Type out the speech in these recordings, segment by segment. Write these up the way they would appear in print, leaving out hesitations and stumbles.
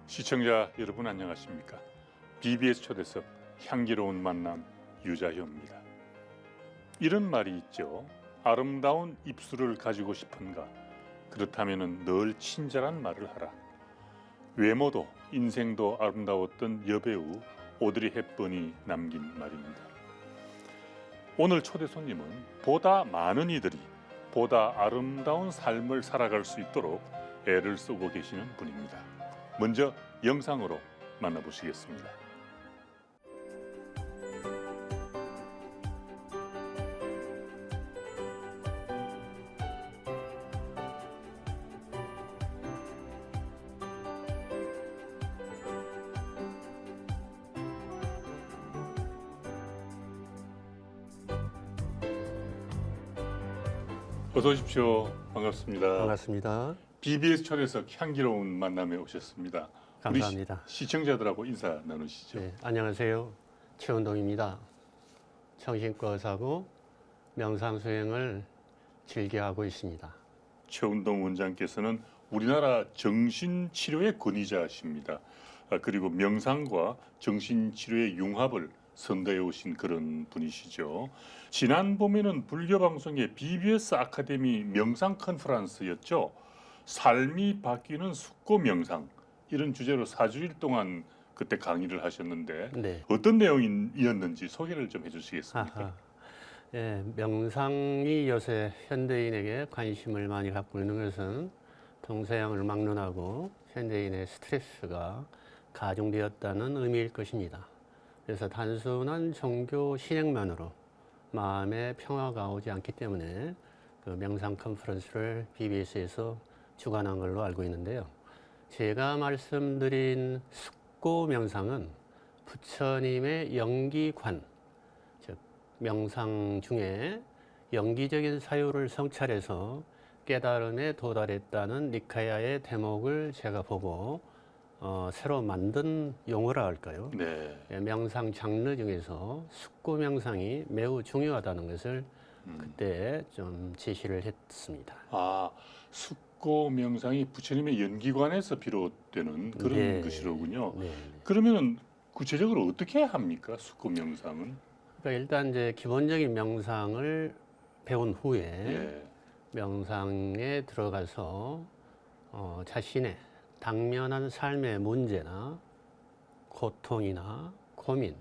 시청자 여러분 안녕하십니까? BBS 초대석 향기로운 만남 유자효입니다. 이런 말이 있죠. 아름다운 입술을 가지고 싶은가? 그렇다면 늘 친절한 말을 하라. 외모도 인생도 아름다웠던 여배우 오드리 헵번이 남긴 말입니다. 오늘 초대 손님은 보다 많은 이들이 보다 아름다운 삶을 살아갈 수 있도록 애를 쓰고 계시는 분입니다. 먼저 영상으로 만나보시겠습니다. 어서 오십시오. 반갑습니다. 반갑습니다. BBS 초대석 향기로운 만남에 오셨습니다. 감사합니다. 우리 시청자들하고 인사 나누시죠. 네, 안녕하세요. 최운동입니다. 정신과 의사고 명상 수행을 즐겨하고 있습니다. 최운동 원장께서는 우리나라 정신치료의 권위자십니다. 그리고 명상과 정신치료의 융합을 선도해 오신 그런 분이시죠. 지난 봄에는 불교 방송의 BBS 아카데미 명상 컨퍼런스였죠. 삶이 바뀌는 숙고 명상 이런 주제로 4주일 동안 그때 강의를 하셨는데 네. 어떤 내용이었는지 소개를 좀 해주시겠습니까? 아하. 예, 명상이 요새 현대인에게 관심을 많이 갖고 있는 것은 동서양을 막론하고 현대인의 스트레스가 가중되었다는 의미일 것입니다. 그래서 단순한 종교 신행만으로 마음의 평화가 오지 않기 때문에 그 명상 컨퍼런스를 BBS에서 주관한 걸로 알고 있는데요. 제가 말씀드린 숙고 명상은 부처님의 영기관, 즉 명상 중에 영기적인 사유를 성찰해서 깨달음에 도달했다는 니카야의 대목을 제가 보고 새로 만든 용어라 할까요? 네. 명상 장르 중에서 숙고 명상이 매우 중요하다는 것을 그때 좀 제시를 했습니다. 아, 숙고 명상이 부처님의 연기관에서 비롯되는 그런 네. 것이로군요. 네. 그러면은 구체적으로 어떻게 합니까? 숙고 명상은? 그러니까 일단 이제 기본적인 명상을 배운 후에 예. 명상에 들어가서 자신의 당면한 삶의 문제나 고통이나 고민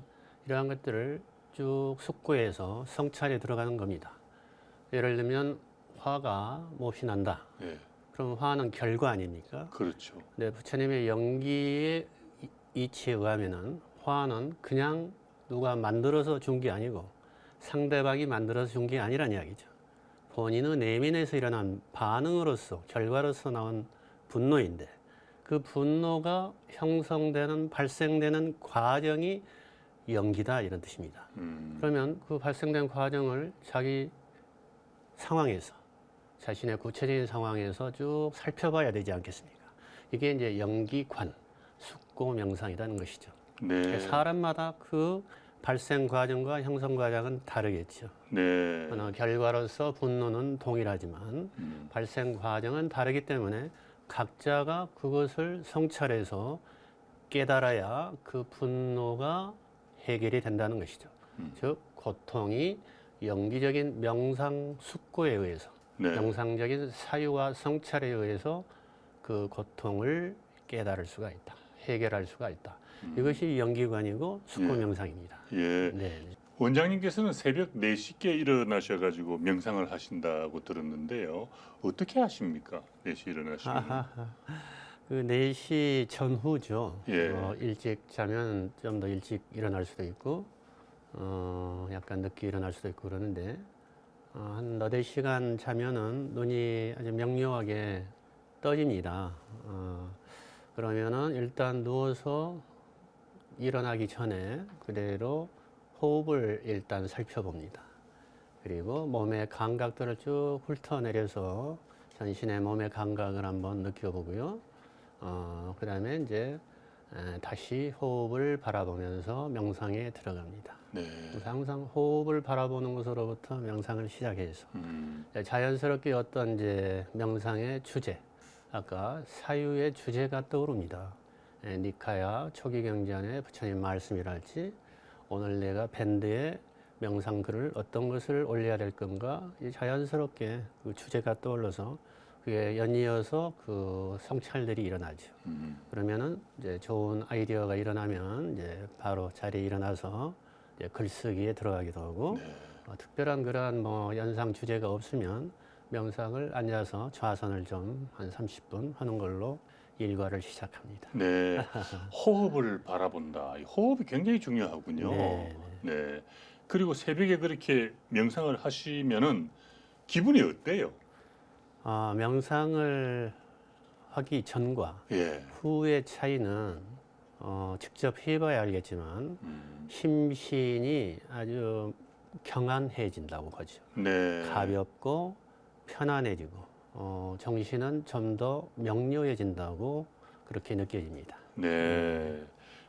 이러한 것들을 쭉 숙고해서 성찰에 들어가는 겁니다. 예를 들면 화가 몹시 난다. 예. 그럼 화는 결과 아닙니까? 그렇죠. 근데 부처님의 연기의 이치에 의하면은 화는 그냥 누가 만들어서 준 게 아니고 상대방이 만들어서 준 게 아니란 이야기죠. 본인의 내면에서 일어난 반응으로서 결과로서 나온 분노인데 그 분노가 형성되는 발생되는 과정이 연기다 이런 뜻입니다. 그러면 그 발생된 과정을 자기 상황에서 자신의 구체적인 상황에서 쭉 살펴봐야 되지 않겠습니까? 이게 이제 연기관, 숙고 명상이라는 것이죠. 네. 사람마다 그 발생 과정과 형성 과정은 다르겠죠. 네. 결과로서 분노는 동일하지만 발생 과정은 다르기 때문에 각자가 그것을 성찰해서 깨달아야 그 분노가 해결이 된다는 것이죠. 즉 고통이 영기적인 명상 숙고에 의해서 네. 명상적인 사유와 성찰에 의해서 그 고통을 깨달을 수가 있다. 해결할 수가 있다. 이것이 영기관이고 숙고 명상입니다. 예. 네. 원장님께서는 새벽 4시께 일어나셔가지고 명상을 하신다고 들었는데요. 어떻게 하십니까? 4시 일어나시면. 그 4시 전후죠. 예. 일찍 자면 좀 더 일찍 일어날 수도 있고 약간 늦게 일어날 수도 있고 그러는데 한 4-5시간 자면은 눈이 아주 명료하게 떠집니다. 그러면은 일단 누워서 일어나기 전에 그대로 호흡을 일단 살펴봅니다. 그리고 몸의 감각들을 쭉 훑어내려서 전신의 몸의 감각을 한번 느껴보고요. 그 다음에 이제 다시 호흡을 바라보면서 명상에 들어갑니다. 네. 그래서 항상 호흡을 바라보는 것으로부터 명상을 시작해서 자연스럽게 어떤 이제 명상의 주제, 아까 사유의 주제가 떠오릅니다. 니카야 초기 경전의 부처님 말씀이랄지 오늘 내가 밴드에 명상글을 어떤 것을 올려야 될 건가 자연스럽게 그 주제가 떠올라서 그게 연이어서 그 성찰들이 일어나죠. 그러면은 이제 좋은 아이디어가 일어나면 이제 바로 자리에 일어나서 이제 글쓰기에 들어가기도 하고 네. 특별한 그러한 뭐 연상 주제가 없으면 명상을 앉아서 좌선을 좀 한 30분 하는 걸로 일과를 시작합니다. 네. 호흡을 바라본다. 이 호흡이 굉장히 중요하군요. 네, 네. 그리고 새벽에 그렇게 명상을 하시면은 기분이 어때요? 명상을 하기 전과 예. 후의 차이는 직접 해봐야 알겠지만 심신이 아주 경안해진다고 하죠. 네. 가볍고 편안해지고 정신은 좀 더 명료해진다고 그렇게 느껴집니다. 네.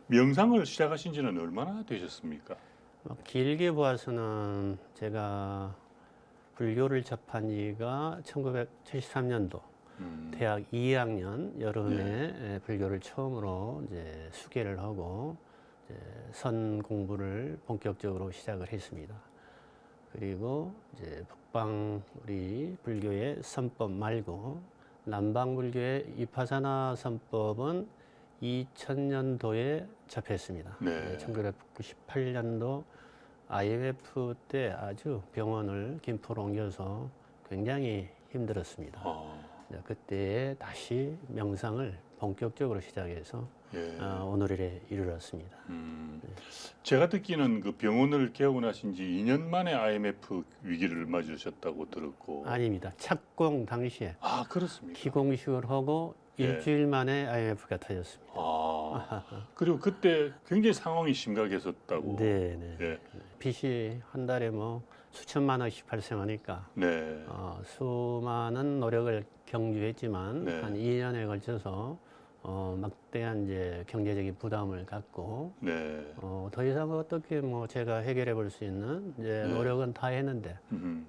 명상을 시작하신 지는 얼마나 되셨습니까? 길게 보아서는 제가 불교를 접한 지가 1973년도 대학 2학년 여름에 불교를 처음으로 이제 수계를 하고 이제 선 공부를 본격적으로 시작을 했습니다. 그리고 이제 북방 우리 불교의 선법 말고 남방 불교의 위파사나 선법은 2000년도에 접했습니다. 네. 1998년도 IMF 때 아주 병원을 김포로 옮겨서 굉장히 힘들었습니다. 그때 다시 명상을 본격적으로 시작해서 예. 오늘에 이르렀습니다. 제가 듣기는 그 병원을 개원하신 지 2년 만에 IMF 위기를 맞으셨다고 들었고. 아닙니다. 착공 당시에 그렇습니까? 기공식을 하고 예. 일주일 만에 IMF가 터졌습니다. 그리고 그때 굉장히 상황이 심각했었다고. 네네. 예. 빚이 한 달에 뭐 수천만 원씩 발생하니까 네. 수많은 노력을 경주했지만 네. 한 2년에 걸쳐서 막대한 이제 경제적인 부담을 갖고 네. 더 이상 어떻게 뭐 제가 해결해 볼 수 있는 이제 네. 노력은 다 했는데 음.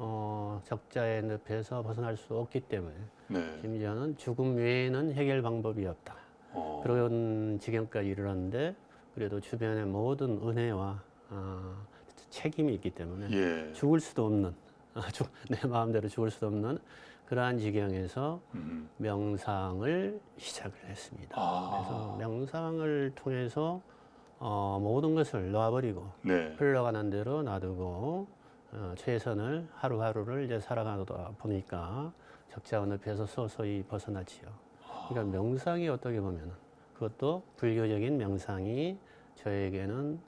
적자의 늪에서 벗어날 수 없기 때문에 네. 심지어는 죽음 외에는 해결 방법이 없다. 그런 지경까지 이르렀는데 그래도 주변의 모든 은혜와 책임이 있기 때문에 예. 죽을 수도 없는 내 마음대로 죽을 수도 없는 그러한 지경에서 명상을 시작을 했습니다. 그래서 명상을 통해서 모든 것을 놔버리고 네. 흘러가는 대로 놔두고 최선을 하루하루를 이제 살아가다 보니까 적자와 늪에서 서서히 벗어나지요. 그러니까 명상이 어떻게 보면 그것도 불교적인 명상이 저에게는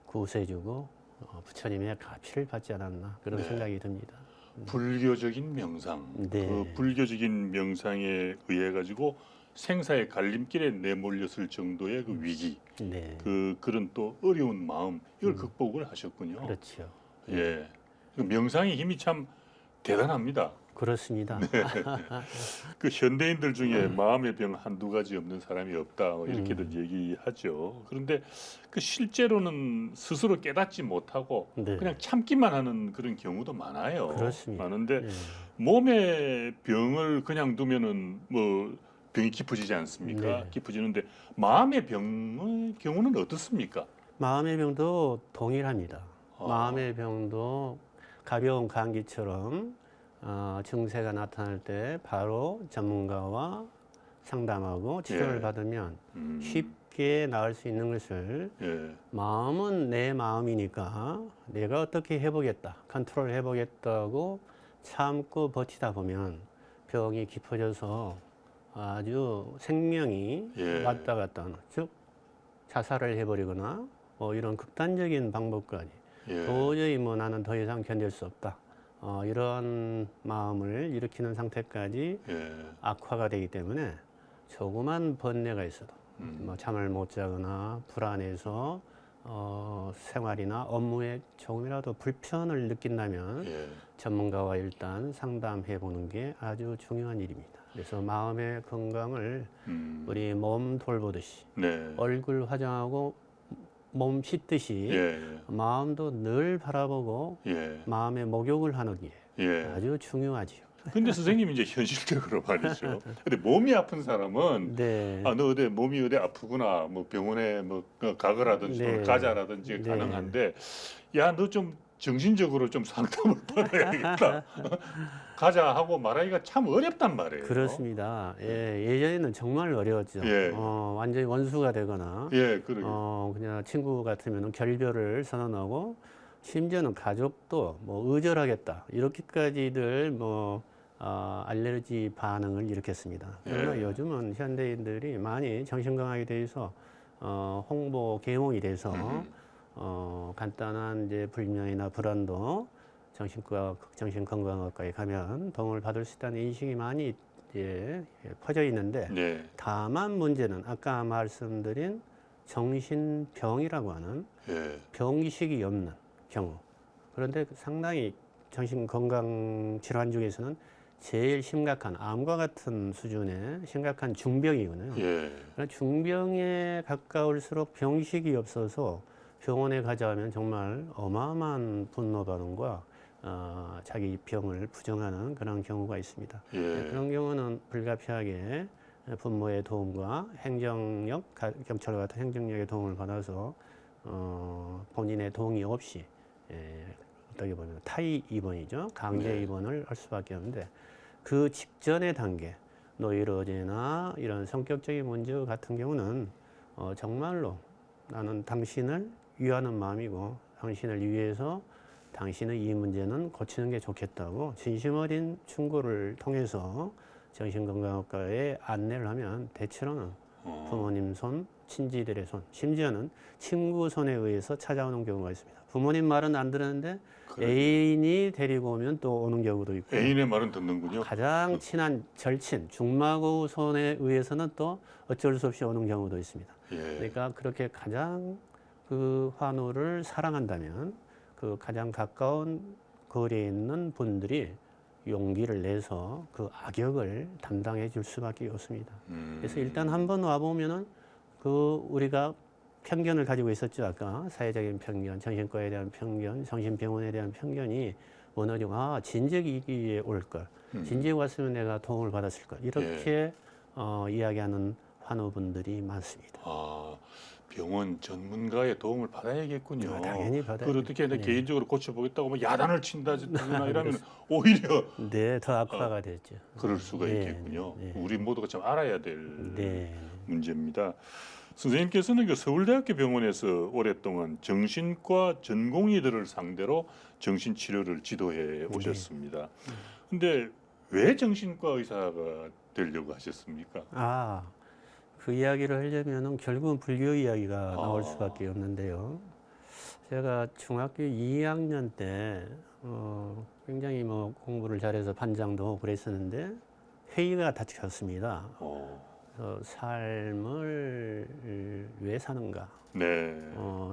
구세주고 부처님의 가피를 받지 않았나 그런 네. 생각이 듭니다. 불교적인 명상. 네. 그 불교적인 명상에 의해 가지고 생사의 갈림길에 내몰렸을 정도의 그 위기, 네, 그런 또 어려운 마음 이걸 극복을 하셨군요. 그렇죠. 예. 그 명상의 힘이 참 대단합니다. 그렇습니다. 그 현대인들 중에 마음의 병 한두 가지 없는 사람이 없다 뭐 이렇게들 얘기하죠. 그런데 그 실제로는 스스로 깨닫지 못하고 네. 그냥 참기만 하는 그런 경우도 많아요. 그렇습니다. 많은데 네. 몸의 병을 그냥 두면은 뭐 병이 깊어지지 않습니까? 네. 깊어지는데 마음의 병의 경우는 어떻습니까? 마음의 병도 동일합니다. 아. 마음의 병도 가벼운 감기처럼 증세가 나타날 때 바로 전문가와 상담하고 치료를 예. 받으면 음. 쉽게 나을 수 있는 것을 예. 마음은 내 마음이니까 내가 어떻게 해보겠다, 컨트롤 해보겠다고 참고 버티다 보면 병이 깊어져서 아주 생명이 예. 왔다 갔다 하는, 즉 자살을 해버리거나 뭐 이런 극단적인 방법까지 예. 도저히 뭐 나는 더 이상 견딜 수 없다. 이런 마음을 일으키는 상태까지 예. 악화가 되기 때문에 조그만 번뇌가 있어도 뭐 잠을 못 자거나 불안해서 생활이나 업무에 조금이라도 불편을 느낀다면 예. 전문가와 일단 상담해 보는 게 아주 중요한 일입니다. 그래서 마음의 건강을 우리 몸 돌보듯이 네. 얼굴 화장하고 몸 씻듯이 예. 마음도 늘 바라보고 예. 마음의 목욕을 하는 게 예. 아주 중요하지요. 근데 선생님이 이제 현실적으로 말이죠. 근데 몸이 아픈 사람은 네. 아, 너 어디 몸이 어디 아프구나. 뭐 병원에 뭐 가거라든지 또는 네. 가자라든지 네. 가능한데 야, 너 좀 정신적으로 좀 상담을 받아야겠다. 가자 하고 말하기가 참 어렵단 말이에요. 그렇습니다. 예, 예전에는 정말 어려웠죠. 예. 완전히 원수가 되거나, 예, 그러게. 그냥 친구 같으면 결별을 선언하고, 심지어는 가족도 뭐 의절하겠다. 이렇게까지들 뭐, 알레르기 반응을 일으켰습니다. 그러나 예. 요즘은 현대인들이 많이 정신건강에 대해서, 홍보, 계몽이 돼서, 간단한 이제 불면이나 불안도 정신건강학과에 가면 도움을 받을 수 있다는 인식이 많이 퍼져 있는데, 네. 다만 문제는 아까 말씀드린 정신병이라고 하는 예. 병의식이 없는 경우. 그런데 상당히 정신건강 질환 중에서는 제일 심각한 암과 같은 수준의 심각한 중병이거든요. 예. 그러나 중병에 가까울수록 병식이 없어서 병원에 가자면 정말 어마어마한 분노 반응과 자기 병을 부정하는 그런 경우가 있습니다. 예. 그런 경우는 불가피하게 부모의 도움과 행정력, 경찰과 같은 행정력의 도움을 받아서 본인의 동의 없이 어떻게 보면 타의 입원이죠. 강제 네. 입원을 할 수밖에 없는데 그 직전의 단계, 노이로제나 이런 성격적인 문제 같은 경우는 정말로 나는 당신을 위하는 마음이고 당신을 위해서 당신의 이 문제는 고치는 게 좋겠다고 진심 어린 충고를 통해서 정신건강학과에 안내를 하면 대체로는 부모님 손, 친지들의 손, 심지어는 친구 손에 의해서 찾아오는 경우가 있습니다. 부모님 말은 안 들었는데 그러게요. 애인이 데리고 오면 또 오는 경우도 있고 애인의 말은 듣는군요. 가장 친한 절친, 중마고 손에 의해서는 또 어쩔 수 없이 오는 경우도 있습니다. 예. 그러니까 그렇게 가장 그 환우를 사랑한다면 그 가장 가까운 거리에 있는 분들이 용기를 내서 그 악역을 담당해 줄 수밖에 없습니다. 그래서 일단 한번 와보면은 그 우리가 편견을 가지고 있었죠. 아까 사회적인 편견, 정신과에 대한 편견, 정신병원에 대한 편견이 원어종 진즉이기에 올 걸, 진즉 왔으면 내가 도움을 받았을 걸 이렇게 이야기하는 환우분들이 많습니다. 아, 병원 전문가의 도움을 받아야겠군요. 당연히 받아야 그걸 어떻게 네. 개인적으로 고쳐보겠다고 뭐 야단을 친다거나 이러면 오히려 네, 더 악화가 됐죠. 그럴 수가 네, 있겠군요. 네. 우리 모두가 좀 알아야 될 네. 문제입니다. 선생님께서는 그 서울대학교 병원에서 오랫동안 정신과 전공의들을 상대로 정신치료를 지도해 오셨습니다. 근데 왜 정신과 의사가 되려고 하셨습니까? 그 이야기를 하려면은 결국은 불교 이야기가 나올 수밖에 없는데요. 제가 중학교 2학년 때 굉장히 뭐 공부를 잘해서 반장도 하고 그랬었는데 회의가 닥쳤습니다. 그래서 삶을 왜 사는가? 네.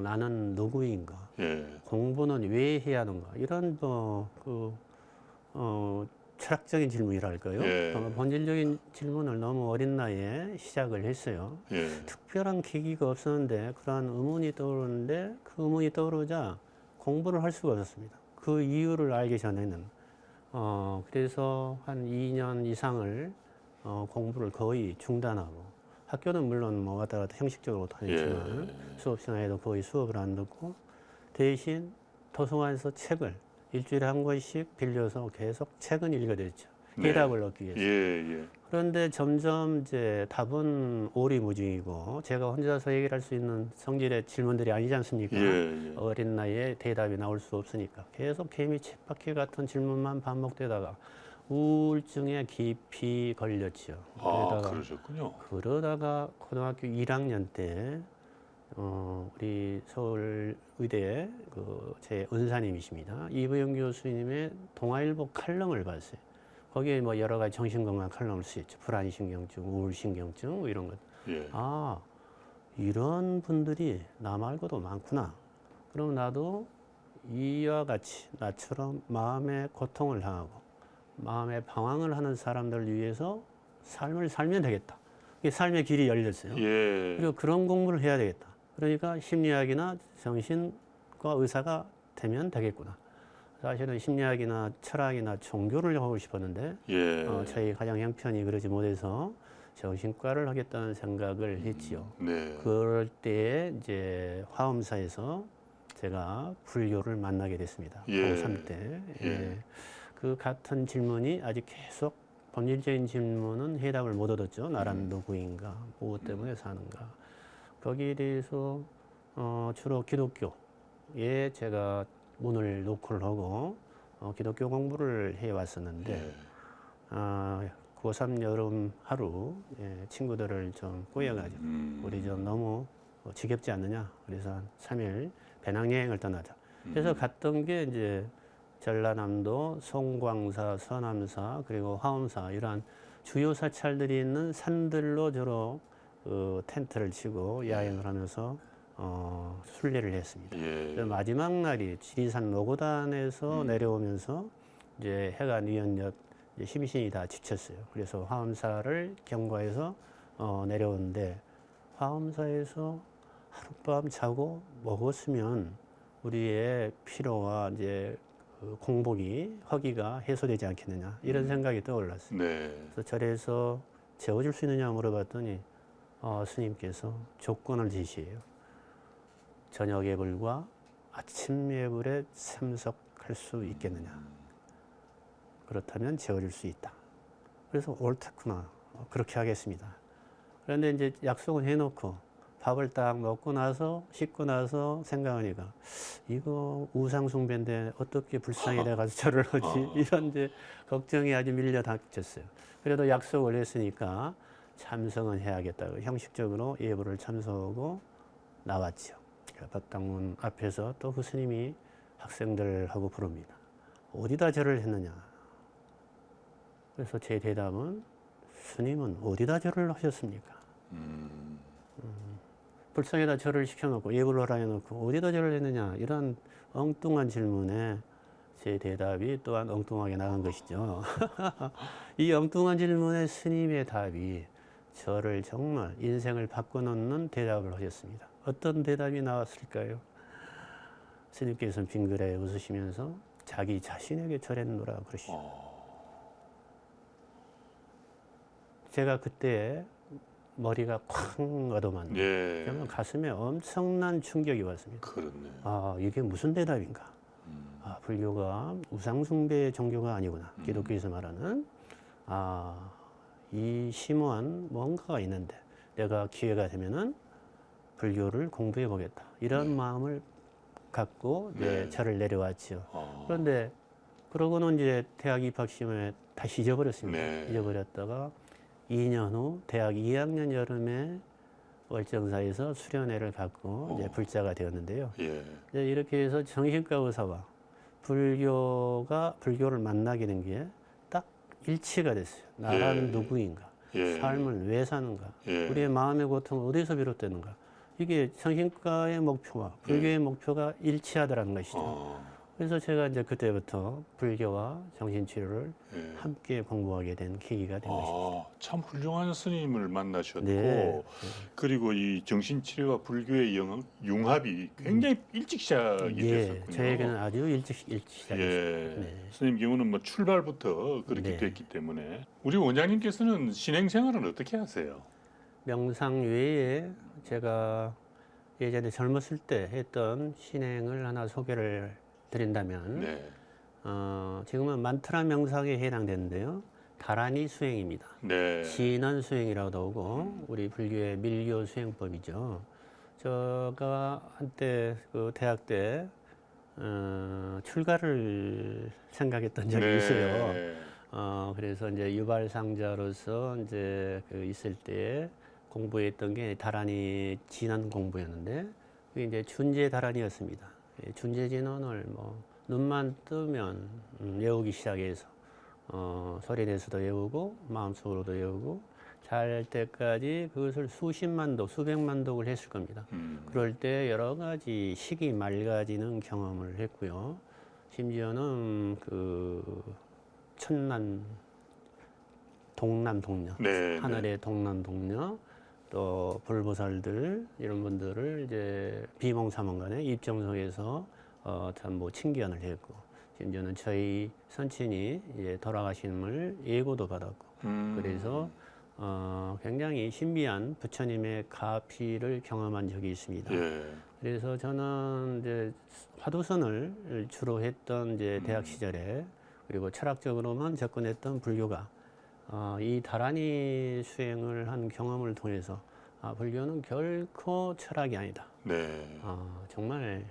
나는 누구인가? 예. 공부는 왜 해야 하는가? 이런 철학적인 질문이랄까요? 예. 본질적인 질문을 너무 어린 나이에 시작을 했어요. 예. 특별한 계기가 없었는데 그러한 의문이 떠오르는데 그 의문이 떠오르자 공부를 할 수가 없었습니다. 그 이유를 알기 전에는 그래서 한 2년 이상을 공부를 거의 중단하고 학교는 물론 뭐 왔다 갔다 형식적으로 다녔지만 수업 시간에도 거의 수업을 안 듣고 대신 도서관에서 책을 일주일에 한 권씩 빌려서 계속 책은 읽어댔죠. 네. 해답을 얻기 위해서. 예. 그런데 점점 이제 답은 오리무중이고 제가 혼자서 해결할 수 있는 성질의 질문들이 아니지 않습니까? 예. 어린 나이에 대답이 나올 수 없으니까 계속 개미 쳇바퀴 같은 질문만 반복되다가 우울증에 깊이 걸렸죠. 그러셨군요. 그러다가 고등학교 1학년 때 우리 서울의대 제 은사님이십니다. 이부영 교수님의 동아일보 칼럼을 봤어요. 거기에 뭐 여러 가지 정신건강 칼럼을 쓰였죠. 불안신경증, 우울신경증 뭐 이런 것. 예. 이런 분들이 나 말고도 많구나. 그럼 나도 이와 같이 나처럼 마음의 고통을 당하고 마음의 방황을 하는 사람들을 위해서 삶을 살면 되겠다. 이게 삶의 길이 열렸어요. 예. 그리고 그런 공부를 해야 되겠다. 그러니까 심리학이나 정신과 의사가 되면 되겠구나. 사실은 심리학이나 철학이나 종교를 하고 싶었는데 예. 저희 가정 형편이 그러지 못해서 정신과를 하겠다는 생각을 했지요. 네. 그럴 때에 이제 화엄사에서 제가 불교를 만나게 됐습니다. 예. 고3 때. 예. 그 같은 질문이 아직 계속 본질적인 질문은 해답을 못 얻었죠. 나란 누구인가, 무엇 때문에 사는가. 거기에 대해서 주로 기독교에 제가 문을 노크를 하고 기독교 공부를 해왔었는데 예. 고3 여름 하루 친구들을 좀 꼬여가지고 우리 좀 너무 지겹지 않느냐. 그래서 한 3일 배낭여행을 떠나자. 그래서 갔던 게 이제 전라남도 송광사, 서남사, 그리고 화엄사 이러한 주요 사찰들이 있는 산들로 주로 텐트를 치고 야행을 하면서 순례를 했습니다. 예. 그래서 마지막 날이 지리산 노고단에서 내려오면서 이제 해가 뉘엿뉘엿 심신이 다 지쳤어요. 그래서 화엄사를 경과해서 내려오는데 화엄사에서 하룻밤 자고 먹었으면 우리의 피로와 이제 그 공복이 허기가 해소되지 않겠느냐 이런 생각이 떠올랐어요. 네. 그래서 절에서 재워줄 수 있느냐 물어봤더니 스님께서 조건을 제시해요. 저녁 예불과 아침 예불에 참석할 수 있겠느냐. 그렇다면 재워줄 수 있다. 그래서 옳다구나. 그렇게 하겠습니다. 그런데 이제 약속은 해놓고 밥을 딱 먹고 나서 씻고 나서 생각하니까 이거 우상숭배인데 어떻게 불상이 돼가지고 절을 하지 이런 이제 걱정이 아주 밀려 닥쳤어요. 그래도 약속을 했으니까 참석은 해야겠다고 형식적으로 예불을 참석하고 나왔죠. 법당문 앞에서 또 그 스님이 학생들하고 부릅니다. 어디다 절을 했느냐? 그래서 제 대답은 스님은 어디다 절을 하셨습니까? 불상에다 절을 시켜놓고 예불을 하라 해놓고 어디다 절을 했느냐 이런 엉뚱한 질문에 제 대답이 또한 엉뚱하게 나간 것이죠. 이 엉뚱한 질문에 스님의 답이 저를 정말 인생을 바꿔놓는 대답을 하셨습니다. 어떤 대답이 나왔을까요? 스님께서는 빙그레 웃으시면서 자기 자신에게 절했노라 그러시죠. 제가 그때 머리가 쾅 얻어맞는 예. 정말 가슴에 엄청난 충격이 왔습니다. 그렇네. 이게 무슨 대답인가? 불교가 우상숭배 종교가 아니구나. 기독교에서 말하는 이 심오한 뭔가가 있는데 내가 기회가 되면은 불교를 공부해 보겠다. 이런 마음을 갖고 절을 내려왔지요. 그런데 그러고는 이제 대학 입학 시험에 다시 잊어버렸습니다. 네. 잊어버렸다가 2년 후 대학 2학년 여름에 월정사에서 수련회를 갖고 이제 불자가 되었는데요. 예. 이제 이렇게 해서 정신과 의사와 불교를 만나게 된 게 딱 일치가 됐어요. 나라는 누구인가? 예. 삶을 왜 사는가? 예. 우리의 마음의 고통은 어디서 비롯되는가? 이게 정신과의 목표와 불교의 목표가 일치하더라는 것이죠. 그래서 제가 이제 그때부터 불교와 정신치료를 함께 공부하게 된 계기가 된 것입니다. 참 훌륭한 스님을 만나셨고 네. 그리고 이 정신치료와 불교의 융합이 굉장히 일찍 시작이 됐었군요. 저에게는 아주 일찍 시작했습니다. 예. 네. 스님 경우는 뭐 출발부터 그렇게 됐기 때문에 우리 원장님께서는 신행 생활은 어떻게 하세요? 명상 외에 제가 예전에 젊었을 때 했던 신행을 하나 소개를 드린다면 지금은 만트라 명상에 해당되는데요. 다라니 수행입니다. 네. 진원 수행이라고도 하고 우리 불교의 밀교 수행법이죠. 제가 한때 그 대학 때 출가를 생각했던 적이 있어요. 그래서 이제 유발상자로서 이제 그 있을 때 공부했던 게 다라니 진원 공부였는데 그게 이제 준재 다라니였습니다. 준재 진원을 뭐 눈만 뜨면 외우기 시작해서 소리 내서도 외우고 마음속으로도 외우고 잘 때까지 그것을 수십만 독, 수백만 독을 했을 겁니다. 그럴 때 여러 가지 식이 맑아지는 경험을 했고요. 심지어는 그 천난 동남 동녀, 하늘의 동남 동녀, 또 불보살들 이런 분들을 이제 비몽사몽간에 입정성에서 참 뭐 친견을 했고 심지어는 저희 선친이 이제 돌아가심을 예고도 받았고 그래서 굉장히 신비한 부처님의 가피를 경험한 적이 있습니다. 예. 그래서 저는 이제 화두선을 주로 했던 이제 대학 시절에 그리고 철학적으로만 접근했던 불교가 이 다라니 수행을 한 경험을 통해서 불교는 결코 철학이 아니다. 네. 정말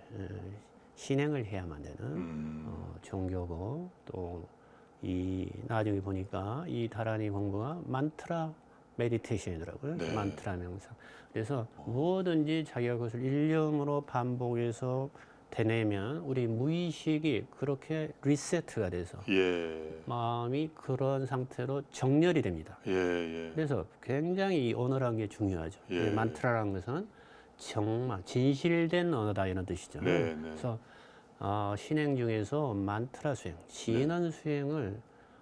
신행을 해야만 되는 종교고 또 이 나중에 보니까 이 다라니 공부가 만트라 메디테이션이더라고요. 네. 만트라 명상. 그래서 무엇든지 자기가 그것을 일념으로 반복해서 되뇌면 우리 무의식이 그렇게 리세트가 돼서 예. 마음이 그런 상태로 정렬이 됩니다. 예. 예. 그래서 굉장히 이 언어라는 게 중요하죠. 예. 만트라라는 것은 정말 진실된 언어다 이런 뜻이죠. 네, 네. 그래서 신행 중에서 만트라 수행, 진한 수행을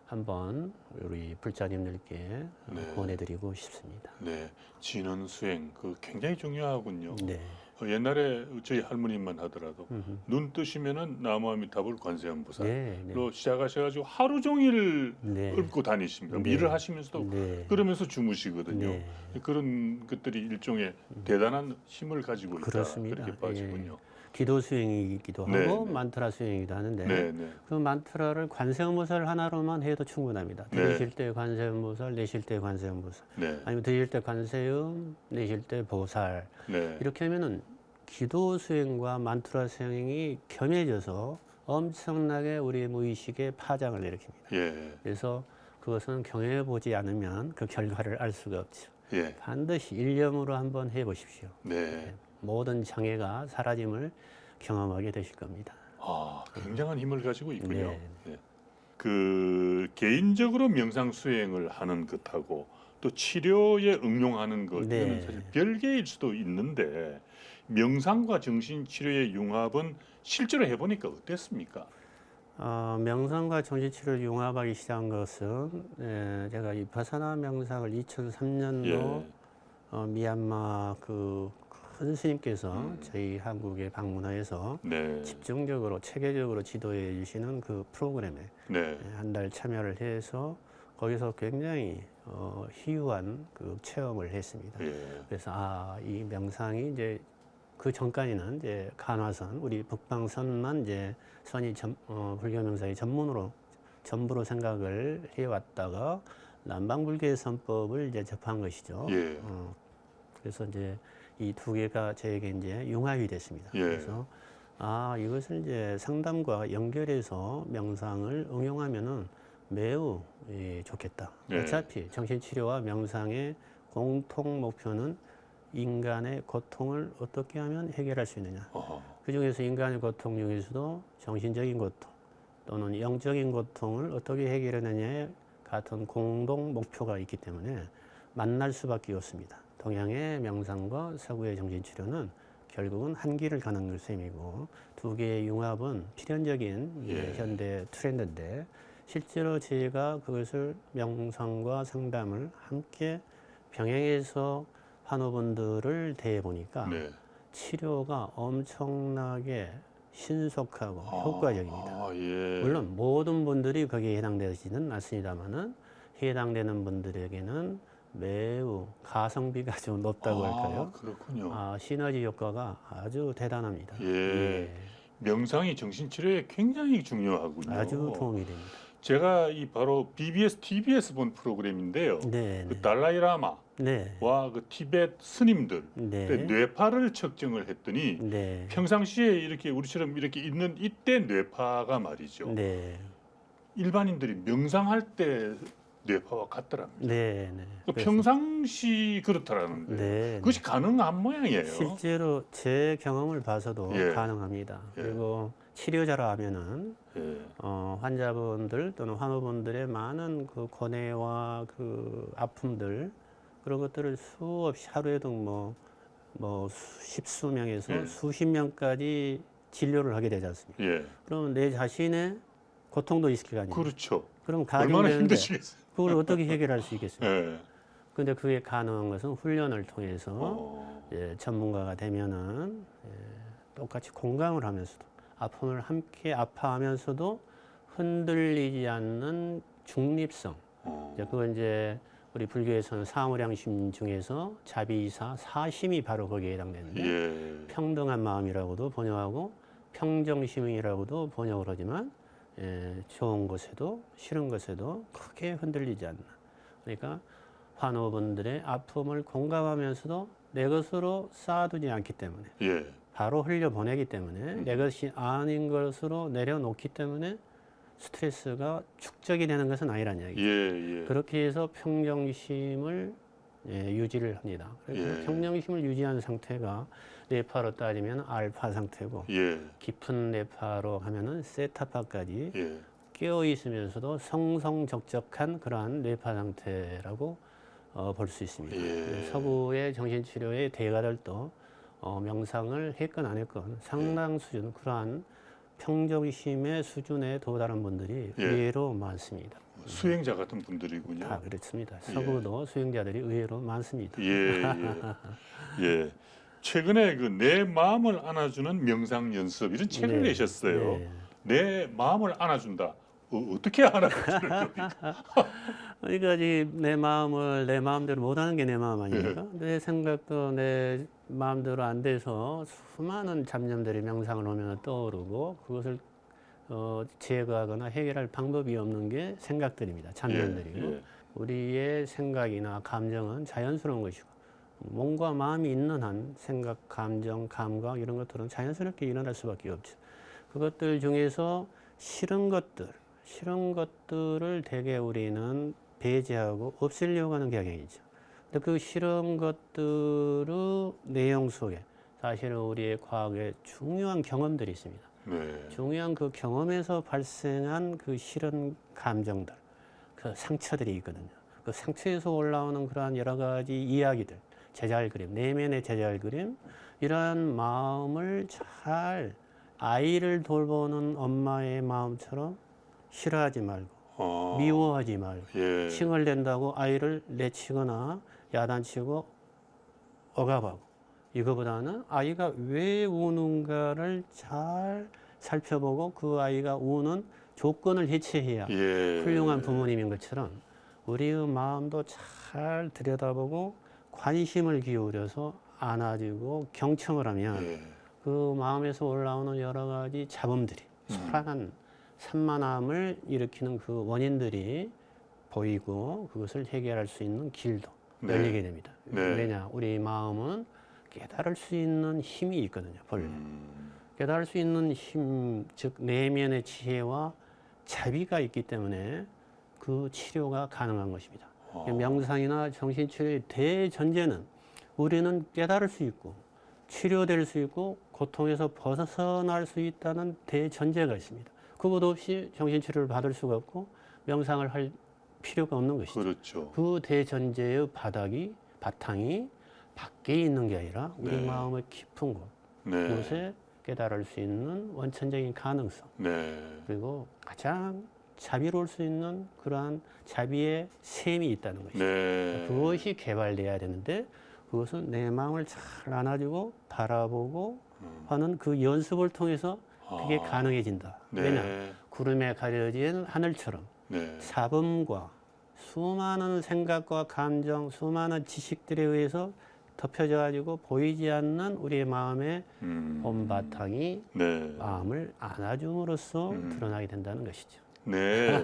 한번 우리 불자님들께 네. 권해드리고 싶습니다. 네. 진원 수행 그 굉장히 중요하군요. 네. 옛날에 저희 할머니만 하더라도 눈 뜨시면은 나무아미타불 관세음보살로 네. 네. 시작하셔가지고 하루 종일 네. 읊고 다니십니다. 네. 일을 하시면서도 네. 그러면서 주무시거든요. 네. 그런 것들이 일종의 대단한 힘을 가지고 있다. 그렇습니다. 그렇게 봐지군요. 기도 수행이기도 네, 하고 네. 만트라 수행이기도 하는데 네, 네. 그 만트라를 관세음보살 하나로만 해도 충분합니다. 네. 들으실 때 관세음보살, 내쉴 때 관세음보살, 네. 아니면 들으실 때 관세음, 내쉴 때 보살. 네. 이렇게 하면은 기도 수행과 만트라 수행이 겸해져서 엄청나게 우리 무의식에 파장을 일으킵니다. 예. 그래서 그것은 경험해 보지 않으면 그 결과를 알 수가 없죠. 예. 반드시 일념으로 한번 해보십시오. 네. 모든 장애가 사라짐을 경험하게 되실 겁니다. 굉장한 힘을 가지고 있군요. 네. 네. 그 개인적으로 명상 수행을 하는 것하고 또 치료에 응용하는 것 네. 이거는 사실 별개일 수도 있는데 명상과 정신 치료의 융합은 실제로 해보니까 어땠습니까? 명상과 정신치료를 융합하기 시작한 것은 제가 이 바사나 명상을 2003년도 예. 미얀마 그 큰 스님께서 저희 한국에 방문하여서 네. 집중적으로 체계적으로 지도해 주시는 그 프로그램에 네. 한 달 참여를 해서 거기서 굉장히 희유한 그 체험을 했습니다. 예. 그래서 이 명상이 이제 그 전까지는 이제 간화선 우리 북방선만 이제 선이 불교 명상의 전부로 생각을 해왔다가 남방불교의 선법을 이제 접한 것이죠. 예. 그래서 이제 이 두 개가 저에게 이제 융합이 됐습니다. 예. 그래서 이것을 이제 상담과 연결해서 명상을 응용하면은 매우 좋겠다. 예. 어차피 정신치료와 명상의 공통 목표는 인간의 고통을 어떻게 하면 해결할 수 있느냐. 그 중에서 인간의 고통 중에서도 정신적인 고통 또는 영적인 고통을 어떻게 해결하느냐에 같은 공동 목표가 있기 때문에 만날 수밖에 없습니다. 동양의 명상과 서구의 정신치료는 결국은 한 길을 가는 셈이고 두 개의 융합은 필연적인 현대 트렌드인데 실제로 제가 그것을 명상과 상담을 함께 병행해서 환우분들을 대해보니까 네. 치료가 엄청나게 신속하고 효과적입니다. 예. 물론 모든 분들이 거기에 해당되지는 않습니다만은 해당되는 분들에게는 매우 가성비가 좀 높다고 할까요? 그렇군요. 시너지 효과가 아주 대단합니다. 예. 명상이 정신치료에 굉장히 중요하군요. 아주 도움이 됩니다. 제가 이 바로 BBS, TBS 본 프로그램인데요. 네, 그 달라이 라마와 네, 그 티베트 스님들 네, 뇌파를 측정을 했더니 네, 평상시에 이렇게 우리처럼 이렇게 있는 이때 뇌파가 말이죠. 네, 일반인들이 명상할 때 뇌파와 같더랍니다. 네, 네. 그 평상시 그렇다라는 거예요. 네, 그것이 가능한 모양이에요. 실제로 제 경험을 봐서도 예. 가능합니다. 예. 그리고 치료자라 하면은 예. 환자분들 또는 환우분들의 많은 그 고뇌와 그 아픔들 그런 것들을 수없이 하루에도 뭐 십수 명에서 예. 수십 명까지 진료를 하게 되지 않습니까? 예. 그럼 내 자신의 고통도 있을 거 아니에요. 그렇죠. 그럼 얼마나 가중되는데 힘드시겠어요. 그걸 어떻게 해결할 수 있겠습니까? 예. 근데 그게 가능한 것은 훈련을 통해서 전문가가 되면은 똑같이 공감을 하면서도 아픔을 함께 아파하면서도 흔들리지 않는 중립성. 그건 이제 우리 불교에서는 사무량심 중에서 자비이사 사심이 바로 거기에 해당되는데 예. 평등한 마음이라고도 번역하고 평정심이라고도 번역을 하지만 좋은 것에도 싫은 것에도 크게 흔들리지 않는. 그러니까 환우분들의 아픔을 공감하면서도 내 것으로 쌓아두지 않기 때문에 예. 바로 흘려보내기 때문에 내 것이 아닌 것으로 내려놓기 때문에 스트레스가 축적이 되는 것은 아니란 이야기죠. 예. 예. 그렇게 해서 평정심을 유지를 합니다. 그래서 예. 평정심을 유지한 상태가 뇌파로 따지면 알파 상태고 예. 깊은 뇌파로 하면은 세타파까지 예. 깨어 있으면서도 성성적적한 그러한 뇌파 상태라고 볼 수 있습니다. 예. 서구의 정신치료의 대가들도 명상을 했건 안 했건 상당 수준 그러한 평정심의 수준에 도달한 분들이 예. 의외로 많습니다. 수행자 같은 분들이군요. 다 그렇습니다. 서구도 수행자들이 의외로 많습니다. 예. 예. 예. 최근에 그 내 마음을 안아주는 명상 연습 이런 책을 네. 내셨어요. 네. 내 마음을 안아준다. 어떻게 안아주는 겁니까? 그러니까 아직 내 마음을 내 마음대로 못하는 게 내 마음 아닙니까? 예. 내 생각도 내 마음대로 안 돼서 수많은 잡념들이 명상을 하면 떠오르고 그것을 제거하거나 해결할 방법이 없는 게 생각들입니다. 잡념들이고 예. 우리의 생각이나 감정은 자연스러운 것이고 몸과 마음이 있는 한 생각, 감정, 감각 이런 것들은 자연스럽게 일어날 수밖에 없죠. 그것들 중에서 싫은 것들을 대개 우리는 배제하고 없애려고 하는 경향이죠. 근데 그 싫은 것들의 내용 속에 사실은 우리의 과거에 중요한 경험들이 있습니다. 네. 중요한 그 경험에서 발생한 그 싫은 감정들, 그 상처들이 있거든요. 그 상처에서 올라오는 그러한 여러 가지 이야기들, 제잘 그림, 내면의 제잘 그림, 이러한 마음을 잘 아이를 돌보는 엄마의 마음처럼 싫어하지 말고 미워하지 말고 예. 칭얼댄다고 아이를 내치거나 야단치고 억압하고 이거보다는 아이가 왜 우는가를 잘 살펴보고 그 아이가 우는 조건을 해체해야 예. 훌륭한 부모님인 것처럼 우리의 마음도 잘 들여다보고 관심을 기울여서 안아주고 경청을 하면 예. 그 마음에서 올라오는 여러 가지 잡음들이 소란한 산만함을 일으키는 그 원인들이 보이고 그것을 해결할 수 있는 길도 네. 열리게 됩니다. 네. 왜냐? 우리 마음은 깨달을 수 있는 힘이 있거든요. 본래. 깨달을 수 있는 힘, 즉 내면의 지혜와 자비가 있기 때문에 그 치료가 가능한 것입니다. 명상이나 정신치료의 대전제는 우리는 깨달을 수 있고 치료될 수 있고 고통에서 벗어날 수 있다는 대전제가 있습니다. 그것 없이 정신치료를 받을 수가 없고 명상을 할 필요가 없는 것이죠. 그렇죠. 그 대전제의 바탕이 밖에 있는 게 아니라 우리 네. 마음의 깊은 곳, 네. 그곳에 깨달을 수 있는 원천적인 가능성, 네. 그리고 가장 자비로울 수 있는 그러한 자비의 셈이 있다는 것이죠. 네. 그것이 개발돼야 되는데 그것은 내 마음을 잘 안아주고 바라보고 하는 그 연습을 통해서 그게 가능해진다. 네. 왜냐? 구름에 가려진 하늘처럼 네. 사범과 수많은 생각과 감정, 수많은 지식들에 의해서 덮여져 가지고 보이지 않는 우리의 마음의 본바탕이 네. 마음을 안아줌으로써 드러나게 된다는 것이죠. 네.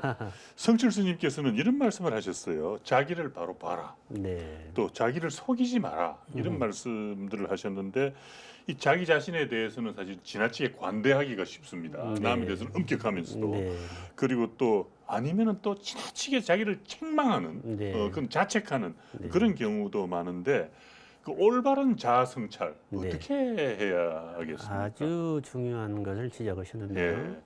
성철 스님께서는 이런 말씀을 하셨어요. 자기를 바로 봐라. 네. 또 자기를 속이지 마라. 이런 말씀들을 하셨는데 이 자기 자신에 대해서는 사실 지나치게 관대하기가 쉽습니다. 네. 남에 대해서는 엄격하면서도. 네. 그리고 또 아니면은 또 지나치게 자기를 책망하는 네. 그건 자책하는 네. 그런 경우도 많은데 그 올바른 자아 성찰 네. 어떻게 해야 하겠습니까? 아주 중요한 것을 지적하셨는데요. 예.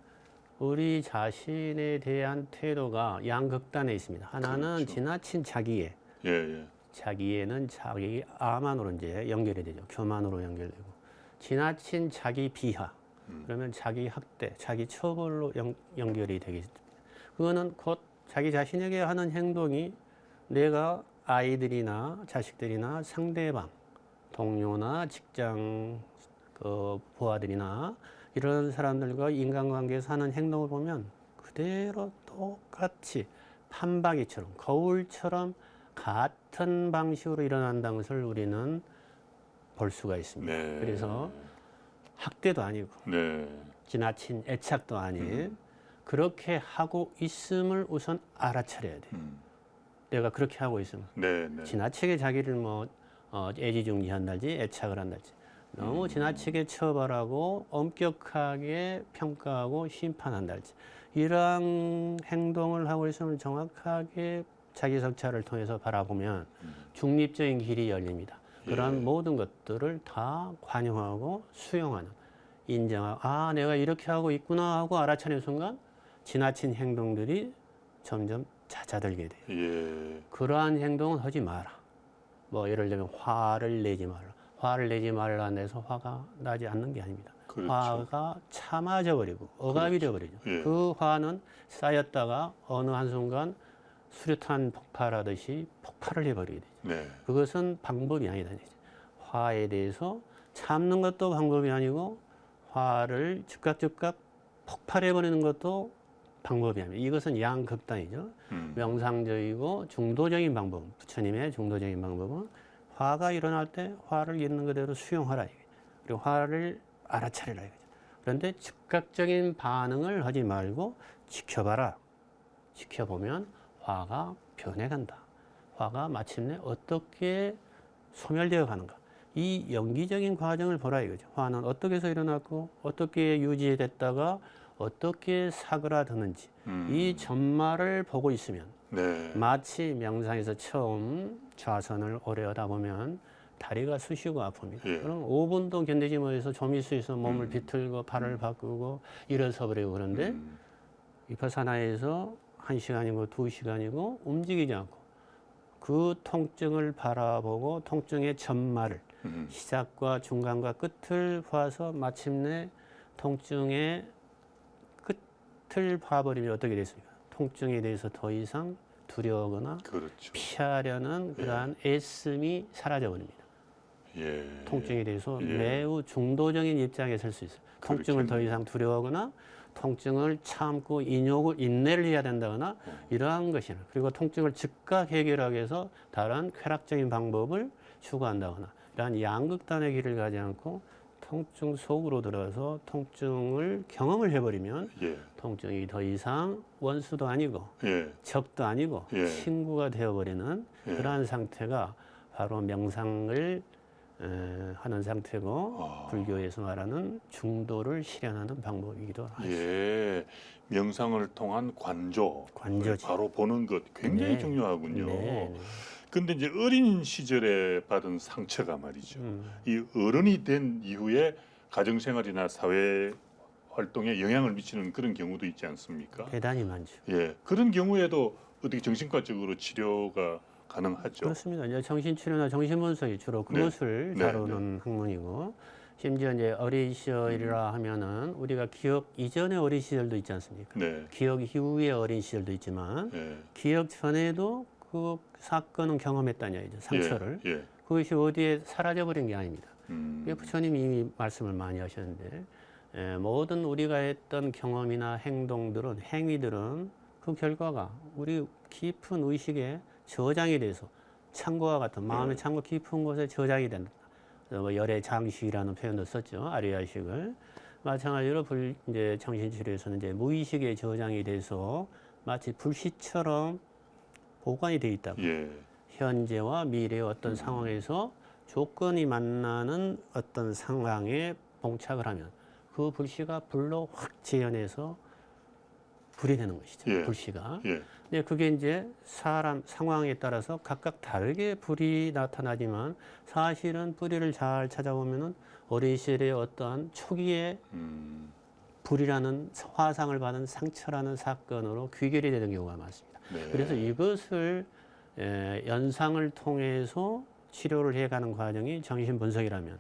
우리 자신에 대한 태도가 양극단에 있습니다. 하나는 그렇죠. 지나친 자기애. 예, 예. 자기애는 자기 아만으로 이제 연결이 되죠. 교만으로 연결되고. 지나친 자기 비하. 그러면 자기 학대, 자기 처벌로 연결이 되겠습니다. 그거는 곧 자기 자신에게 하는 행동이 내가 아이들이나 자식들이나 상대방, 동료나 직장 부하들이나 이런 사람들과 인간관계에서 하는 행동을 보면 그대로 똑같이 판박이처럼 거울처럼 같은 방식으로 일어난다는 것을 우리는 볼 수가 있습니다. 네. 그래서 학대도 아니고 네. 지나친 애착도 아닌 그렇게 하고 있음을 우선 알아차려야 돼요. 내가 그렇게 하고 있으면 네. 네. 지나치게 자기를 뭐 애지중지한달지 애착을 한달지 너무 지나치게 처벌하고 엄격하게 평가하고 심판한달지 이러한 행동을 하고 있으면 정확하게 자기 성찰을 통해서 바라보면 중립적인 길이 열립니다. 그러한 예. 모든 것들을 다 관용하고 수용하는 인정하고 아 내가 이렇게 하고 있구나 하고 알아차리는 순간 지나친 행동들이 점점 잦아들게 돼요. 예. 그러한 행동은 하지 마라. 뭐 예를 들면 화를 내지 말라. 화를 내지 말라는 데서 화가 나지 않는 게 아닙니다. 그렇죠. 화가 참아져 버리고 억압이 돼 버리죠. 예. 그 화는 쌓였다가 어느 한순간 수류탄 폭발하듯이 폭발을 해버리게 되죠. 네. 그것은 방법이 아니다. 화에 대해서 참는 것도 방법이 아니고 화를 즉각 폭발해버리는 것도 방법이 아닙니다. 이것은 양극단이죠. 명상적이고 중도적인 방법, 부처님의 중도적인 방법은 화가 일어날 때 화를 있는 그대로 수용하라. 그리고 화를 알아차리라. 그런데 즉각적인 반응을 하지 말고 지켜봐라. 지켜보면 화가 변해간다. 화가 마침내 어떻게 소멸되어 가는가. 이 연기적인 과정을 보라 이거죠. 화는 어떻게 해서 일어났고 어떻게 유지됐다가 어떻게 사그라드는지 이 전말을 보고 있으면 네. 마치 명상에서 처음 좌선을 오래 하다 보면 다리가 쑤시고 아픕니다. 예. 그럼 5분도 견디지 못해서 좀 있어 몸을 비틀고 팔을 바꾸고 일어서 버리고 그런데 비파사나에서 1시간이고 2시간이고 움직이지 않고 그 통증을 바라보고 통증의 전말을 시작과 중간과 끝을 봐서 마침내 통증의 끝을 봐버리면 어떻게 됐습니까? 통증에 대해서 더 이상 두려워하거나 그렇죠. 피하려는 그러한 애씀이 사라져버립니다. 예. 통증에 대해서 예. 매우 중도적인 입장에 설 수 있어요. 통증을 더 이상 두려워하거나 통증을 참고 인내를 해야 된다거나 이러한 것이나 그리고 통증을 즉각 해결하기 위해서 다른 쾌락적인 방법을 추구한다거나 이러한 양극단의 길을 가지 않고 통증 속으로 들어가서 통증을 경험을 해버리면 예. 통증이 더 이상 원수도 아니고 예. 적도 아니고 예. 친구가 되어버리는 예. 그러한 상태가 바로 명상을 하는 상태고 불교에서 말하는 중도를 실현하는 방법이기도 하죠. 예. 명상을 통한 관조지. 바로 보는 것 굉장히 네. 중요하군요. 네. 근데 이제 어린 시절에 받은 상처가 말이죠. 이 어른이 된 이후에 가정생활이나 사회 활동에 영향을 미치는 그런 경우도 있지 않습니까? 대단히 많죠. 예. 그런 경우에도 어떻게 정신과적으로 치료가 가능하죠. 그렇습니다. 이제 정신치료나 정신분석이 주로 그것을 네. 다루는 학문이고 심지어 이제 어린 시절이라 하면은 우리가 기억 이전의 어린 시절도 있지 않습니까? 네. 기억 이후의 어린 시절도 있지만 예. 기억 전에도 그 사건은 경험했다는 얘기죠. 상처를. 예. 그것이 어디에 사라져버린 게 아닙니다. 음. 부처님이 이미 말씀을 많이 하셨는데 모든 우리가 했던 경험이나 행동들은 행위들은 그 결과가 우리 깊은 의식에 저장이 돼서 창고와 같은 마음의 창고 깊은 곳에 저장이 된다. 뭐 열의 장식이라는 표현도 썼죠. 아리아식을. 마찬가지로 이제 정신치료에서는 이제 무의식에 저장이 돼서 마치 불씨처럼 보관이 돼 있다고. 예. 현재와 미래의 어떤 상황에서 조건이 만나는 어떤 상황에 봉착을 하면 그 불씨가 불로 확 재현해서 불이 되는 것이죠. 예. 불씨가. 예. 근데 그게 이제 사람 상황에 따라서 각각 다르게 불이 나타나지만 사실은 뿌리를 잘 찾아보면은 어린 시절의 어떠한 초기에 불이라는 화상을 받은 상처라는 사건으로 귀결이 되는 경우가 많습니다. 네. 그래서 이것을 연상을 통해서 치료를 해가는 과정이 정신분석이라면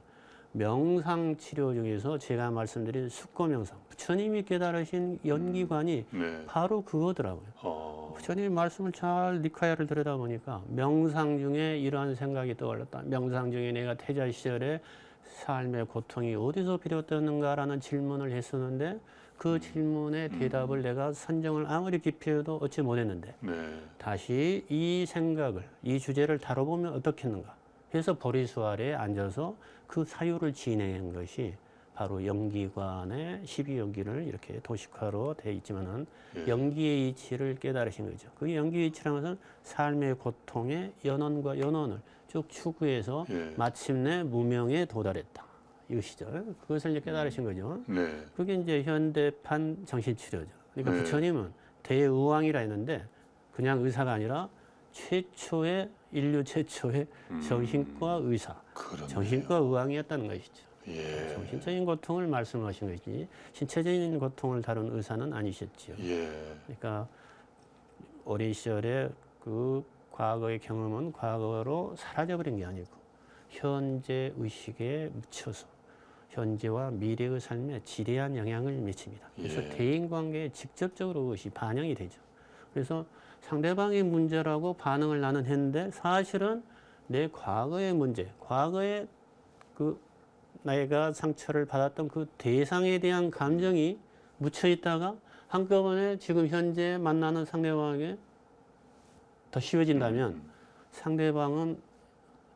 명상 치료 중에서 제가 말씀드린 숙고명상 부처님이 깨달으신 연기관이 네. 바로 그거더라고요. 부처님이 말씀을 잘 니카야를 들여다보니까 명상 중에 이러한 생각이 떠올랐다. 명상 중에 내가 태자 시절에 삶의 고통이 어디서 비롯되었는가라는 질문을 했었는데 그 질문에 대답을 내가 선정을 아무리 깊이 해도 얻지 못했는데 네. 다시 이 생각을, 이 주제를 다뤄보면 어떻겠는가 해서 보리수 아래에 앉아서 그 사유를 진행한 것이 바로 연기관의 12연기를 이렇게 도식화로 돼 있지만은 예. 연기의 이치를 깨달으신 거죠. 그 연기의 이치라는 것은 삶의 고통의 연원과 연원을 쭉 추구해서 예. 마침내 무명에 도달했다. 이것이죠. 그것을 이제 깨달으신 거죠. 네. 그게 이제 현대판 정신치료죠. 그러니까 네. 부처님은 대의왕이라 했는데 그냥 의사가 아니라 인류 최초의 정신과 의사, 그렇네요. 정신과 의왕이었다는 것이죠. 예. 정신적인 고통을 말씀하신 것이지 신체적인 고통을 다룬 의사는 아니셨지요. 예. 그러니까 어린 시절에 그 과거의 경험은 과거로 사라져버린 게 아니고 현재 의식에 묻혀서 현재와 미래의 삶에 지대한 영향을 미칩니다. 그래서 예. 대인관계에 직접적으로 그것이 반영이 되죠. 그래서 상대방의 문제라고 반응을 나는 했는데 사실은 내 과거의 문제, 과거에 그 내가 상처를 받았던 그 대상에 대한 감정이 묻혀 있다가 한꺼번에 지금 현재 만나는 상대방에게 더 씌워진다면 상대방은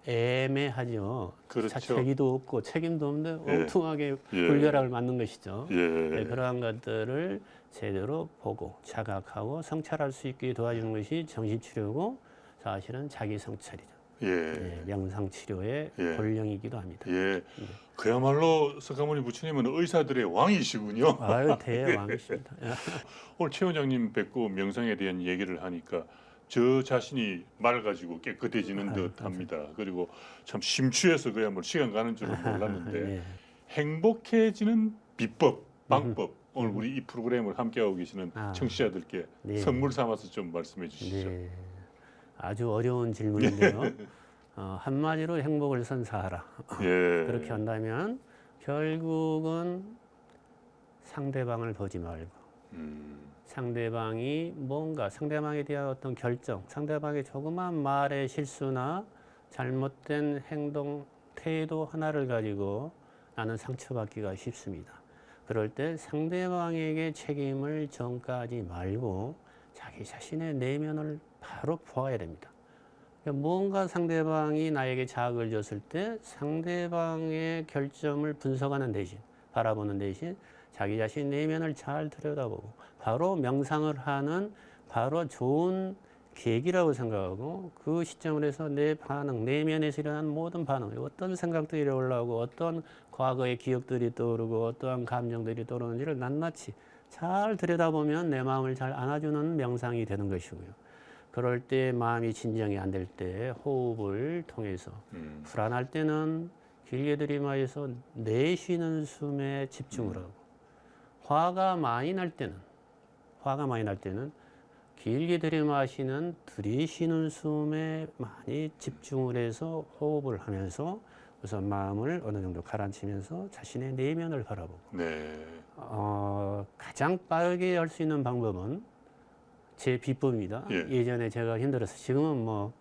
애매하죠. 그렇죠. 자체기도 없고 책임도 없는데 예. 엉뚱하게 예. 불결함을 맞는 것이죠. 예. 네, 그러한 것들을 제대로 보고 자각하고 성찰할 수 있게 도와주는 것이 정신치료고 사실은 자기 성찰이죠. 예. 네, 명상치료의 예. 본령이기도 합니다. 예. 그야말로 석가모니 부처님은 의사들의 왕이시군요. 아유, 대왕이십니다. 오늘 최 원장님 뵙고 명상에 대한 얘기를 하니까 저 자신이 맑아지고 깨끗해지는 듯 합니다. 그리고 참 심취해서 그야말로 시간 가는 줄은 몰랐는데 네. 행복해지는 비법, 방법 오늘 우리 이 프로그램을 함께하고 계시는 아. 청취자들께 네. 선물 삼아서 좀 말씀해 주시죠. 네. 아주 어려운 질문인데요. 한마디로 행복을 선사하라. 예. 그렇게 한다면 결국은 상대방을 보지 말고 상대방이 뭔가 상대방에 대한 어떤 결정, 상대방의 조그만 말의 실수나 잘못된 행동, 태도 하나를 가지고 나는 상처받기가 쉽습니다. 그럴 때 상대방에게 책임을 전가하지 말고 자기 자신의 내면을 바로 보아야 됩니다. 그러니까 뭔가 상대방이 나에게 자극을 줬을 때 상대방의 결점을 분석하는 대신, 바라보는 대신 자기 자신 내면을 잘 들여다보고 바로 명상을 하는 바로 좋은 계기라고 생각하고 그 시점을 해서 내 반응, 내면에서 일어난 모든 반응, 어떤 생각들이 올라오고 어떤 과거의 기억들이 떠오르고 어떠한 감정들이 떠오르는지를 낱낱이 잘 들여다보면 내 마음을 잘 안아주는 명상이 되는 것이고요. 그럴 때 마음이 진정이 안 될 때 호흡을 통해서 불안할 때는 길게 들이마셔서 내쉬는 숨에 집중을 하고 화가 많이 날 때는 길게 들이마시는 들이쉬는 숨에 많이 집중을 해서 호흡을 하면서 우선 마음을 어느 정도 가라앉히면서 자신의 내면을 바라보고 네. 가장 빠르게 할 수 있는 방법은 제 비법입니다. 예. 예전에 제가 힘들어서 지금은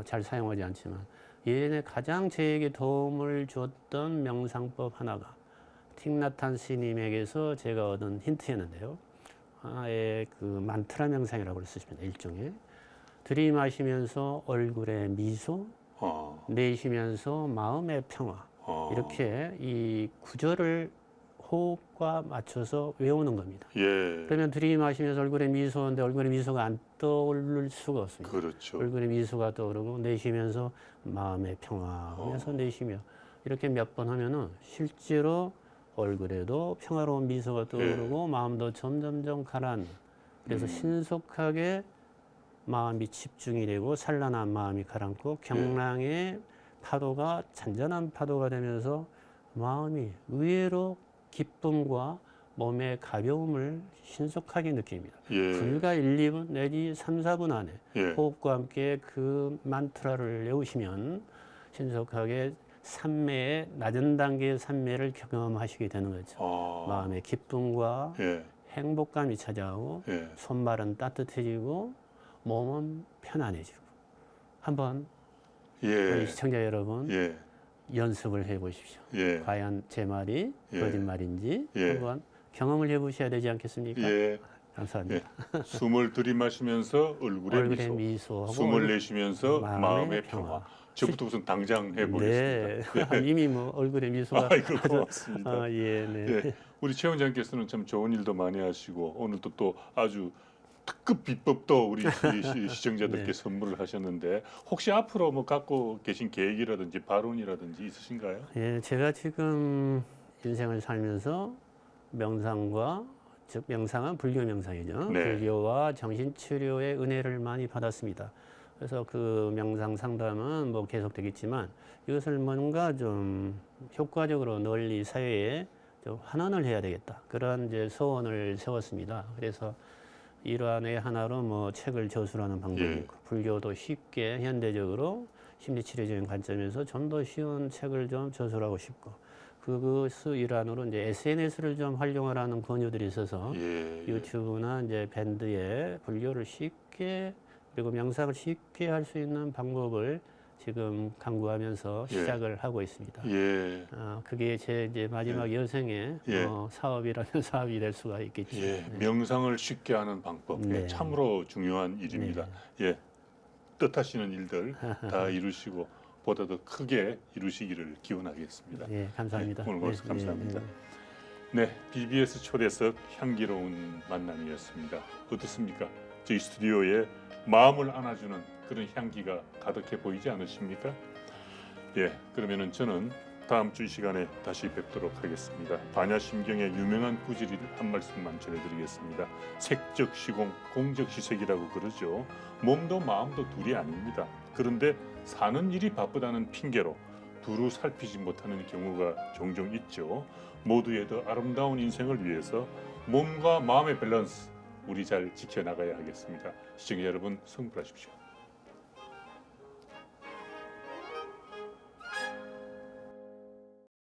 잘 사용하지 않지만 예전에 가장 저에게 도움을 줬던 명상법 하나가 틱나탄 스님에게서 제가 얻은 힌트였는데요. 하나의 그 만트라 명상이라고 쓰십니다. 일종의 들이마시면서 얼굴에 미소, 내쉬면서 마음의 평화 이렇게 이 구절을 호흡과 맞춰서 외우는 겁니다. 예. 그러면 들이마시면서 얼굴에 미소인데 얼굴에 미소가 안 떠오를 수가 없습니다. 그렇죠. 얼굴에 미소가 떠오르고 내쉬면서 마음의 평화 하면서 내쉬며 이렇게 몇 번 하면은 실제로 얼굴에도 평화로운 미소가 떠오르고 마음도 점점점 가라앉는 그래서 신속하게 마음이 집중이 되고 산란한 마음이 가라앉고 경랑의 파도가 잔잔한 파도가 되면서 마음이 의외로 기쁨과 몸의 가벼움을 신속하게 느낍니다. 예. 불과 1, 2분 내지 3, 4분 안에 예. 호흡과 함께 그 만트라를 외우시면 신속하게 산매의 낮은 단계의 산매를 경험하시게 되는 거죠. 마음의 기쁨과 예. 행복감이 찾아오고 예. 손발은 따뜻해지고 몸은 편안해지고 한번 우리 예. 시청자 여러분 예. 연습을 해보십시오. 예. 과연 제 말이 예. 거짓말인지 예. 한번 경험을 해보셔야 되지 않겠습니까? 예. 감사합니다. 예. 숨을 들이마시면서 얼굴에 얼굴에 미소, 미소하고 숨을 내쉬면서 마음의 평화. 평화. 저부터 우선 당장 해보겠습니다. 네. 이미 뭐 얼굴에 미소가 아이고 고맙습니다. 아, 예, 네. 예. 우리 최 원장께서는 참 좋은 일도 많이 하시고 오늘도 또 아주 특급 비법도 우리 시청자들께 네. 선물을 하셨는데 혹시 앞으로 뭐 갖고 계신 계획이라든지 발언이라든지 있으신가요? 예, 제가 지금 인생을 살면서 명상과 즉 명상은 불교 명상이죠. 네. 불교와 정신치료의 은혜를 많이 받았습니다. 그래서 그 명상 상담은 뭐 계속되겠지만 이것을 뭔가 좀 효과적으로 널리 사회에 좀 환원을 해야 되겠다. 그런 이제 소원을 세웠습니다. 그래서 일환의 하나로 뭐 책을 저술하는 방법이 예. 있고 불교도 쉽게 현대적으로 심리치료적인 관점에서 좀 더 쉬운 책을 좀 저술하고 싶고 그것의 일환으로 이제 SNS를 좀 활용하라는 권유들이 있어서 예, 예. 유튜브나 이제 밴드에 불교를 쉽게 그리고 명상을 쉽게 할 수 있는 방법을 지금 강구하면서 예. 시작을 하고 있습니다. 예. 그게 제 이제 마지막 여생의 예. 사업이라면 사업이 될 수가 있겠죠. 예. 명상을 쉽게 하는 방법 네. 참으로 중요한 일입니다. 예. 뜻하시는 일들 다 이루시고 보다 더 크게 이루시기를 기원하겠습니다. 예, 감사합니다. 네, 오늘 말씀 네, 감사합니다. 네. 네, BBS 초대석 향기로운 만남이었습니다. 어떻습니까? 저희 스튜디오에 마음을 안아주는 그런 향기가 가득해 보이지 않으십니까? 예, 그러면은 저는 다음 주 이 시간에 다시 뵙도록 하겠습니다. 반야심경의 유명한 구절을 한 말씀만 전해드리겠습니다. 색적 시공, 공적 시색이라고 그러죠. 몸도 마음도 둘이 아닙니다. 그런데 사는 일이 바쁘다는 핑계로 두루 살피지 못하는 경우가 종종 있죠. 모두의 더 아름다운 인생을 위해서 몸과 마음의 밸런스 우리 잘 지켜나가야 하겠습니다. 시청자 여러분, 성불하십시오.